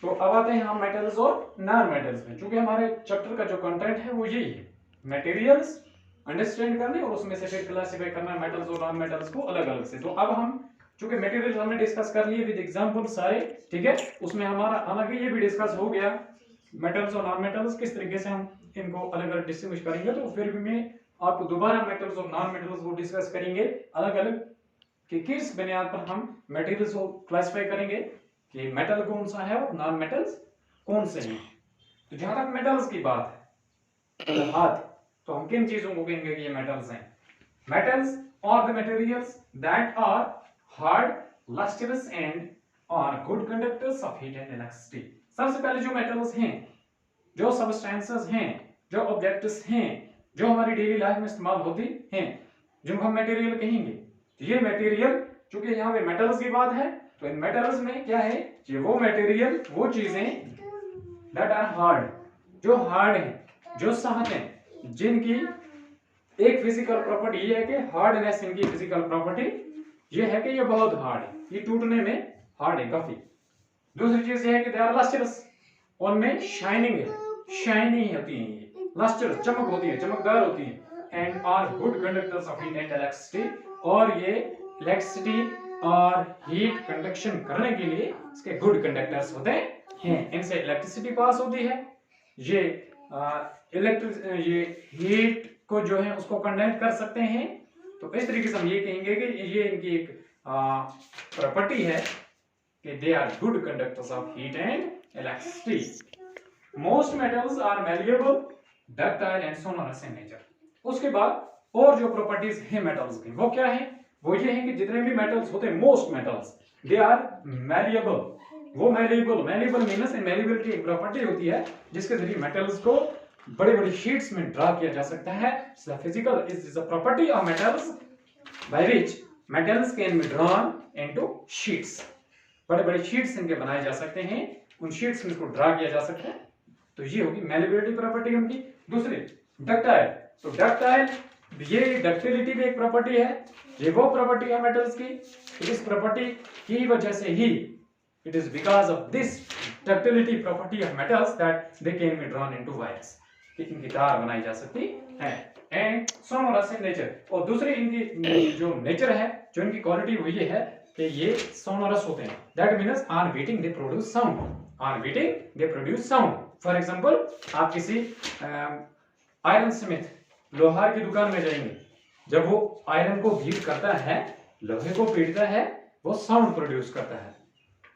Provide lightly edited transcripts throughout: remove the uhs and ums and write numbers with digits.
तो अब आते हैं हम मेटल्स और नॉन मेटल्स में। चूंकि हमारे चैप्टर का जो कंटेंट है वो यही है, मटेरियल्स अंडरस्टैंड करने और उसमें से फिर क्लासिफाई करना मेटल्स और नॉन मेटल्स को अलग अलग से। तो अब हम चूंकि मटेरियल्स हमने डिस्कस कर लिए विद एग्जांपल सारे, ठीक है, उसमें हमारा हालांकि ये भी डिस्कस हो गया मेटल्स और नॉन मेटल्स किस तरीके से हम इनको अलग अलग डिस्टिंग्विश करेंगे। तो फिर भी मैं आपको दोबारा मेटल्स और नॉन मेटल्स को डिस्कस करेंगे अलग अलग कि किस बुनियाद पर हम मटेरियल्स को क्लासिफाई करेंगे कि मेटल कौन सा है और नॉन मेटल्स कौन से हैं। तो जहां तक मेटल्स की बात है हाथ, तो हम किन चीजों को कहेंगे कि ये मेटल्स हैं। Metals are the materials that are hard, lustrous and are good conductors of heat and electricity. सबसे पहले जो मेटल्स हैं, जो सबस्टेंसेस हैं, जो ऑब्जेक्ट्स हैं, जो हमारी डेली लाइफ में इस्तेमाल होती हैं, जिनको हम मटेरियल कहेंगे। ये मटेरियल, चूंकि यहाँ पे मेटल्स की बात है, तो इन मेटल्स में क्या है कि वो मटेरियल, वो चीजें दैट आर हार्ड, जो हार्ड हैं, जो सख्त हैं, जिनकी एक फिजिकल प्रॉपर्टी ये है कि हार्डनेस, इनकी फिजिकल प्रॉपर्टी ये है कि ये बहुत हार्ड है, ये टूटने में हार्ड है काफी। दूसरी चीज ये है कि दे आर लस्ट्रस, उनमें शाइनिंग है, शाइनी होती है, ये लस्ट्रस, चमक होती है, चमकदार होती है। And are good conductors of heat and electricity, और ये इलेक्ट्रिसिटी और हीट कंडक्शन करने के लिए इसके गुड कंडक्टर्स होते हैं। इनसे इलेक्ट्रिसिटी पास होती है, ये ये हीट को जो है उसको कंडक्ट कर सकते हैं। तो इस तरीके से हम ये कहेंगे कि ये इनकी एक प्रॉपर्टी है कि they are good conductors of heat and electricity. Most metals are malleable, ductile and sonorous in nature. उसके बाद और जो प्रॉपर्टीज हैं मेटल्स की वो क्या है, वो ये है कि जितने भी मेटल्स होते हैं, most metals they are malleable. वो मैलिएबल मींस मैलिएबिलिटी एक प्रॉपर्टी होती है जिसके जरिए मेटल्स को बड़ी बड़ी शीट्स में ड्रा किया जा सकता है। Physical is a property of metals by which metals can be drawn into sheets. बड़े बड़े शीट्स इनके बनाए जा सकते हैं, उन शीट्स में इसको ड्रा किया जा सकता है। तो ये होगी मैलिएबिलिटी प्रॉपर्टी उनकी। दूसरी डक्टाइल, तो डक्टाइल, ये डक्टिलिटी भी एक प्रॉपर्टी है, ये वो प्रॉपर्टी है मेटल्स की। तो इस प्रॉपर्टी की वजह से ही, it is because of this ductility property of metals that they can be drawn into wires, कि इनकी तार बनाई जा सकती है। एंड सोनोरस इन नेचर, और दूसरी इनकी जो नेचर है, जो इनकी क्वालिटी वो ये है कि ये सोनोरस होते हैं। That means on beating they produce sound, on beating they produce sound. For example, आप किसी आयरन स्मिथ, लोहार की दुकान में जाएंगे, जब वो आयरन को बीट करता है, लोहे को पीटता है, वो साउंड प्रोड्यूस करता है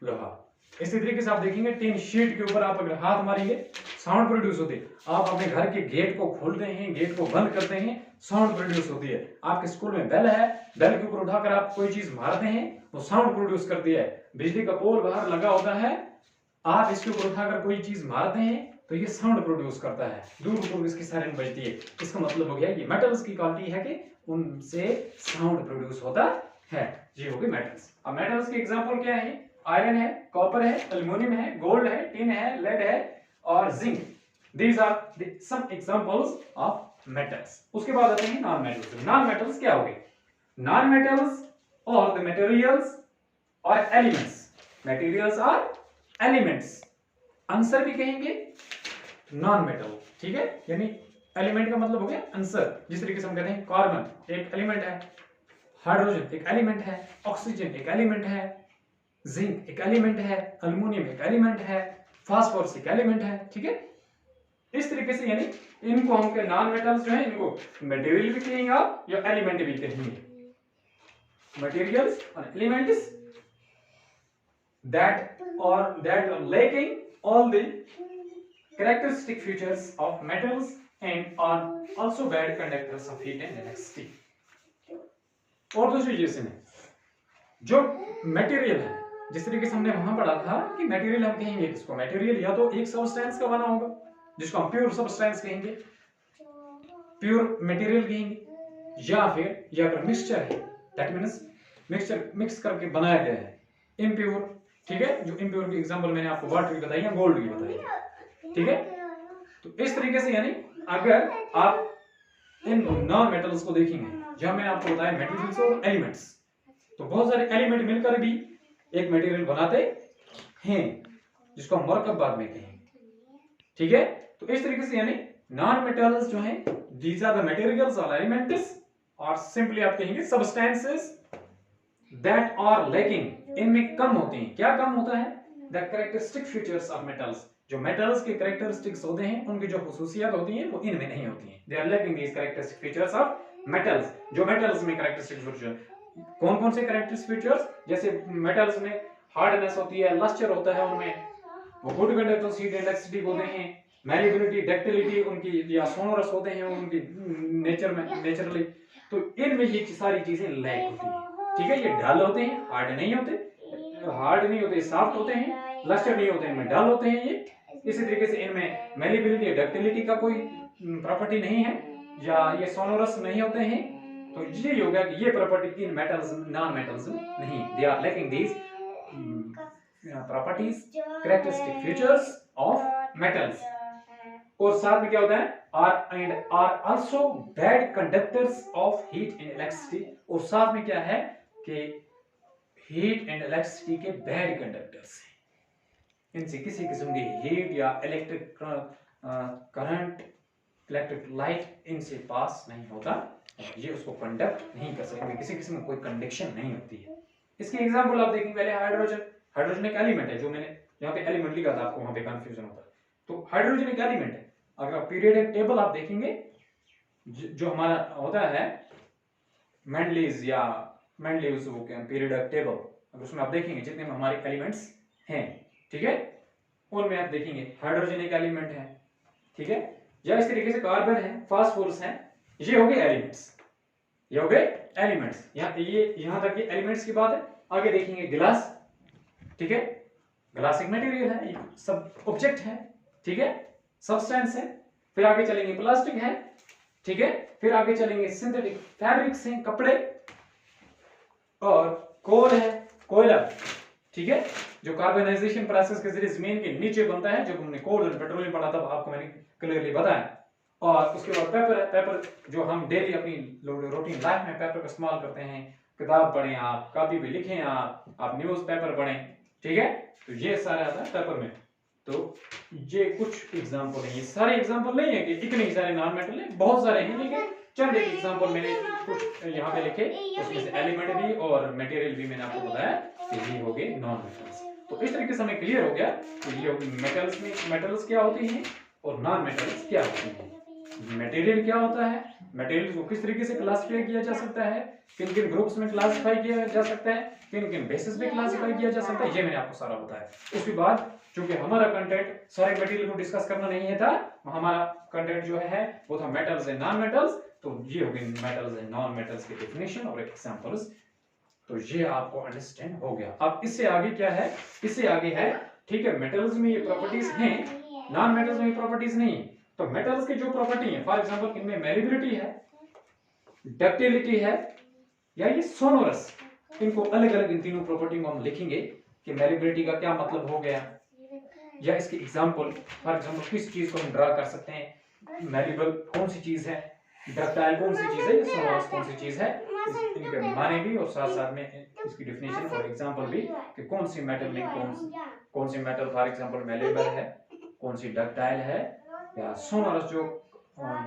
लोहा। इसी तरीके से आप देखेंगे टिन शीट के ऊपर आप अगर हाथ मारेंगे, साउंड प्रोड्यूस होती है। आप अपने घर के गेट को खोलते हैं, गेट को बंद करते हैं, साउंड प्रोड्यूस होती है। आपके स्कूल में बेल है, बेल के ऊपर उठाकर आप कोई चीज मारते हैं, वो साउंड प्रोड्यूस करती है। बिजली का पोल बाहर लगा होता है, आप इसके ऊपर उठाकर कोई चीज मारते हैं तो ये साउंड प्रोड्यूस करता है, दूर दूर इसकी सायरन बजती है। इसका मतलब हो गया ये मेटल्स की क्वालिटी है कि उनसे साउंड प्रोड्यूस होता है। ये होगी मेटल्स। अब मेटल्स के एग्जांपल क्या है, आयरन है, कॉपर है, एल्युमिनियम है, गोल्ड है, टिन है, लेड है और zinc. These are some examples of metals. उसके बाद आते हैं नॉन मेटल्स। नॉन मेटल्स क्या होंगे? नॉन मेटल्स और द मटेरियल्स और एलिमेंट्स। मटेरियल्स और एलिमेंट्स, आंसर भी कहेंगे नॉन मेटल, ठीक है। यानी एलिमेंट का मतलब हो गया आंसर। जिस तरीके से हम कहते हैं कार्बन एक एलिमेंट है, हाइड्रोजन एक एलिमेंट है, ऑक्सीजन एक एलिमेंट है, जिंक एक एलिमेंट है, एल्युमिनियम एक एलिमेंट है, फास्फोरस एक एलिमेंट है, ठीक है। इस तरीके से यानी इनको हम के नॉन मेटल्स जो है इनको मटेरियल भी कहेंगे आप या एलिमेंट भी कहेंगे। मटेरियल्स और elements that are lacking all the characteristic features of metals and are also bad conductors of heat and electricity। और दूसरी चीज में जो मटेरियल है, जिस तरीके से हमने वहां पढ़ा था कि मटेरियल हम कहेंगे किसको, मटेरियल या तो एक सब्सटेंस का बना होगा जिसको हम प्योर सब्सटेंस कहेंगे, प्योर मटेरियल कहेंगे, या फिर मिक्सचर है, दैट मींस मिक्सचर मिक्स करके बनाया गया है, इम्प्योर, ठीक है। जो इम्प्योर की एग्जांपल मैंने आपको वाटर की बताई है, गोल्ड की बताई है, ठीक है। तो इस तरीके से यानी अगर आप इन नॉन मेटल्स को देखेंगे, जहां मैंने आपको बताया मटेरियल्स और एलिमेंट्स, तो बहुत सारे एलिमेंट मिलकर भी एक मटेरियल बनाते हैं। जिसको हम मरकब बाद में कहेंगे। ठीक है, तो इस तरीके से यानी नॉन मेटल्स जो हैं दीज आर द मटेरियल्स और एलिमेंट्स, और सिंपली आप कहेंगे सब्सटेंसेस दैट आर लैकिंग, इनमें कम होते हैं। क्या कम होता है? The characteristic features of metals, जो मेटल्स के कैरेक्टरिस्टिक्स होते हैं उनकी जो खुसूसियात होती हैं वो इनमें नहीं होती हैं। They are lacking these characteristic features of metals, जो मेटल्स में कैरेक्टरिस्टिक फीचर कौन कौन से कैरेक्टरिस्टिक फीचर्स? जैसे मेटल्स में हार्डनेस होती है, लस्टर होता है उनमें, वो गुड कंडक्टर्स, हीट इलेक्ट्रिसिटी होते हैं, मैलिबिलिटी, डक्टिलिटी उनकी, या सोनोरस होते हैं उनकी नेचर में नेचुरली। तो इनमें ये सारी चीजें लैक होती हैं। ठीक है, ये डल होते हैं, हार्ड नहीं होते, सॉफ्ट होते हैं, लस्टर नहीं होते, इनमें डल होते हैं ये। इसी तरीके से इनमें मैलिबिलिटी, डक्टिलिटी का कोई प्रॉपर्टी नहीं है, या ये सोनोरस नहीं होते हैं। तो ये होगा कि ये प्रॉपर्टी इन मेटल्स, नॉन मेटल्स में नहीं, they are lacking these properties, characteristic features of metals. और साथ में क्या होता है? Are also bad conductors of heat and electricity, और साथ में क्या है कि हीट एंड इलेक्ट्रिसिटी के बैड कंडक्टर्स हैं। इनसे किसी किस्म की हीट या इलेक्ट्रिक करंट, इलेक्ट्रिक लाइट इनसे पास नहीं होता, ये उसको कंडक्ट नहीं कर सकते, किसी किस्म में कोई कंडक्शन नहीं होती है। इसकी एग्जांपल आप देखेंगे, पहले हाइड्रोजन एक एलिमेंट है, जो मैंने यहाँ पे एलिमेंट लिखा था, आपको वहां पे कंफ्यूजन होता है। तो हाइड्रोजन एक एलिमेंट है। अगर आप पीरियोडिक टेबल आप देखेंगे, जो हमारा होता है मेंडलीव्स वो क्या पीरियोडिक टेबल, अगर उसमें आप देखेंगे जितने में हमारे एलिमेंट्स हैं, ठीक है, उनमें आप देखेंगे हाइड्रोजन एक एलिमेंट है। ठीक है, या इस तरीके से कार्बन है, फास्फोरस है, ये हो गए एलिमेंट्स, ये हो गए एलिमेंट्स। यहां तक ये एलिमेंट्स की बात है। आगे देखेंगे गिलास। ठीक है, ग्लास एक मटेरियल है, सब ऑब्जेक्ट है। ठीक है, सब्सटेंस है। फिर आगे चलेंगे प्लास्टिक है। ठीक है, फिर आगे चलेंगे सिंथेटिक फैब्रिक्स हैं, कपड़े, और कोल है, कोयला। ठीक है, जो कार्बनाइजेशन प्रोसेस के जरिए जमीन के नीचे बनता है। जब हमने कोल और पेट्रोलियम पढ़ा तब आपको मैंने क्लियरली बताया। और उसके बाद पेपर है, पेपर जो हम डेली अपनी रूटीन लाइफ में पेपर का इस्तेमाल करते हैं। किताब पढ़ें आप, कॉपी पे लिखें आप न्यूज पेपर पढ़ें। ठीक है, तो ये सारा आता है पेपर में। तो ये कुछ एग्जांपल है, ये सारे एग्जांपल नहीं है कि इतने सारे नॉन मेटल है, बहुत सारे हैं, लेकिन चंद एक एग्जांपल मैंने कुछ यहाँ पे लिखे, उसमें से एलिमेंट भी और मटेरियल भी मैंने आपको बताया कि ये हो गए नॉन मेटल्स। तो इस तरीके से हमें क्लियर हो गया कि ये मेटल्स में मेटल्स क्या होती हैं और नॉन मेटल्स क्या होती हैं। मटेरियल क्या होता है, मटेरियल को किस तरीके से क्लासिफाई किया जा सकता है, किन किन ग्रुप्स में क्लासिफाई किया जा सकता है, किन किन बेसिस पे क्लासिफाई किया जा सकता है, ये मैंने आपको सारा बताया। उसके बाद क्योंकि हमारा कंटेंट सारे मटेरियल को डिस्कस करना नहीं है था, हमारा कंटेंट जो है वो था मेटल्स एंड नॉन मेटल्स। तो ये हो गए मेटल्स एंड नॉन मेटल्स के डेफिनेशन और एग्जांपल्स। तो ये आपको अंडरस्टैंड हो गया। अब इससे आगे क्या है, इससे आगे है, ठीक है, मेटल्स में ये प्रॉपर्टीज हैं, नॉन मेटल्स में ये प्रॉपर्टीज नहीं है। तो मेटल्स की जो प्रॉपर्टी है, फॉर एग्जांपल इनमें मैलिबिलिटी है, डक्टिलिटी है, या ये सोनोरस, इनको अलग अलग इन तीनों प्रॉपर्टी को हम लिखेंगे कि मैलिबिलिटी का क्या मतलब हो गया, या इसकी एग्जांपल, फॉर एग्जांपल किस चीज को हम ड्रा कर सकते हैं, मैलिबल कौन सी चीज है, डक्टाइल कौन सी चीज है, सोनोरस कौन सी चीज है, इनके माने भी और साथ साथ में इसकी डेफिनेशन और एग्जांपल भी कि कौन सी मेटल में कौन सी मेटल फॉर एग्जांपल मैलिबल है, कौन सी डक्टाइल है, या सोनोरस जो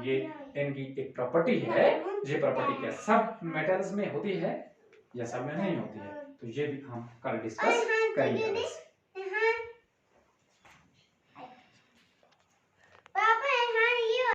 ये इनकी एक प्रॉपर्टी है। ये प्रॉपर्टी क्या सब मेटल्स में होती है या सब में नहीं होती है, तो ये भी हम कल डिस्कस करेंगे।